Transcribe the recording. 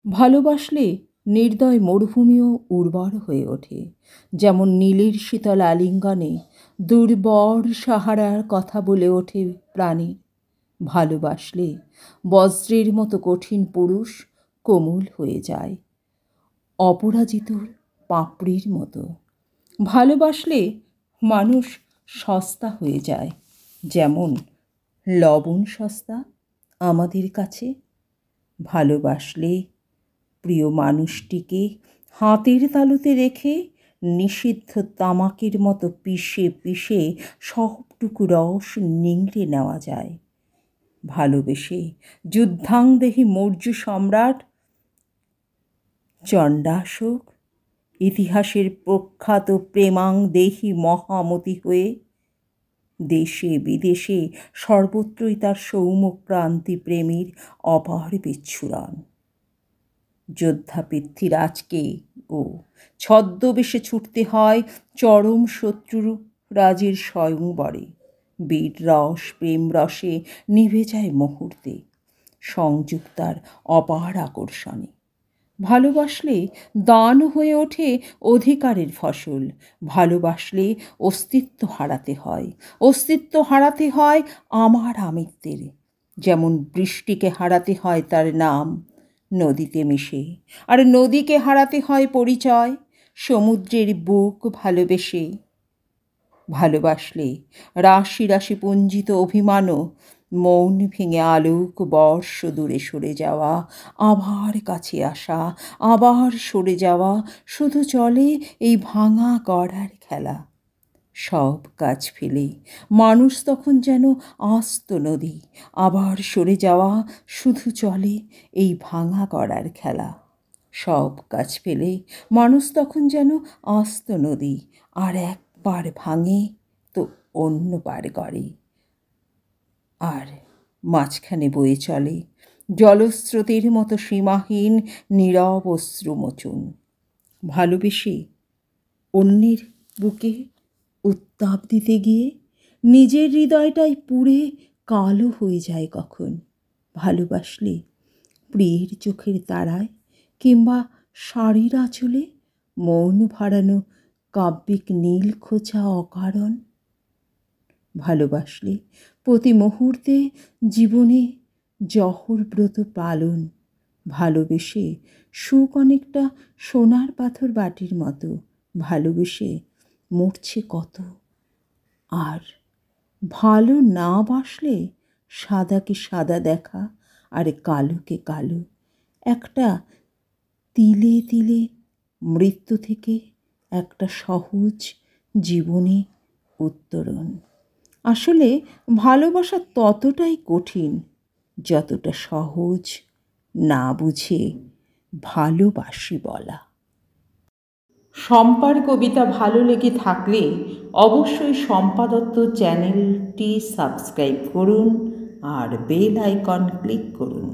ভালোবাসলে নির্দয় মরুভূমিও উর্বর হয়ে ওঠে, যেমন নীলের শীতল আলিঙ্গনে দুর্বর সাহারার কথা বলে ওঠে প্রাণীর। ভালোবাসলে বজ্রের মতো কঠিন পুরুষ কোমল হয়ে যায়, অপরাজিতর পাপড়ির মতো। ভালোবাসলে মানুষ সস্তা হয়ে যায়, যেমন লবণ সস্তা আমাদের কাছে। ভালোবাসলে প্রিয় মানুষটিকে হাতের তালুতে রেখে নিষিদ্ধ তামাকের মতো পিষে পিষে সবটুকু রস নিংড়ে নেওয়া যায়। ভালোবেসে যুদ্ধাংদেহী মৌর্য সম্রাট চণ্ডাশোক ইতিহাসের প্রখ্যাত প্রেমাংদেহী মহামতি হয়ে দেশে বিদেশে সর্বত্রই তার সৌম্যক্রান্তি প্রেমের অপার বিচ্ছুরণ। যোদ্ধা পৃথ্বীরাজকে ও ছদ্মবেশে ছুটতে হয় চরম শত্রুর রাজের স্বয়ংবরে। বীর রস প্রেম রসে নিভে যায় মুহূর্তে সংযুক্তার অপার আকর্ষণে। ভালোবাসলে দান হয়ে ওঠে অধিকারের ফসল। ভালোবাসলে অস্তিত্ব হারাতে হয়, অস্তিত্ব হারাতে হয় আমার আমিত্বের, যেমন বৃষ্টিকে হারাতে হয় তার নাম নদীতে মিশে, আর নদীকে হারাতে হয় পরিচয় সমুদ্রের বুক ভালোবেসে। ভালোবাসলে রাশি রাশি পুঞ্জিত অভিমানও মৌন ভেঙে আলোক বর্ষ দূরে সরে যাওয়া, আবার কাছে আসা, আবার সরে যাওয়া, শুধু চলে এই ভাঙা গড়ার খেলা। সব কাজ ফেলে মানুষ তখন যেন আস্ত নদী, আবার সরে যাওয়া, শুধু চলে এই ভাঙা গড়ার খেলা। সব কাজ ফেলে মানুষ তখন যেন আস্ত নদী, আর একবার ভাঙে তো অন্যবার গড়ে, আর মাঝখানে বয়ে চলে জলস্রোতের মতো সীমাহীন নীরব অশ্রুমোচন। ভালোবেসে অন্যের বুকে উত্তাপ দিতে গিয়ে নিজের হৃদয়টাই পুড়ে কালো হয়ে যায় কখন। ভালোবাসলে প্রিয়ের চোখের তারায় কিংবা শাড়ির আঁচলে মন ভাড়ানো কাব্যিক নীল খোঁচা অকারণ। ভালোবাসলে প্রতি মুহূর্তে জীবনে জহর ব্রত পালন। ভালোবেসে সুখ অনেকটা সোনার পাথর বাটির মতো। ভালোবেসে মরছে কত। আর ভালো না বাসলে সাদাকে সাদা দেখা, আর কালোকে কালো, একটা তিলে তিলে মৃত্যু থেকে একটা সহজ জীবনে উত্তরণ। আসলে ভালোবাসা ততটাই কঠিন যতটা সহজ না বুঝে ভালোবাসি বলা। শম্পার কবিতা ভালো লেগে থাকলে অবশ্যই শম্পা দত্ত চ্যানেলটি সাবস্ক্রাইব করুন আর বেল আইকন ক্লিক করুন।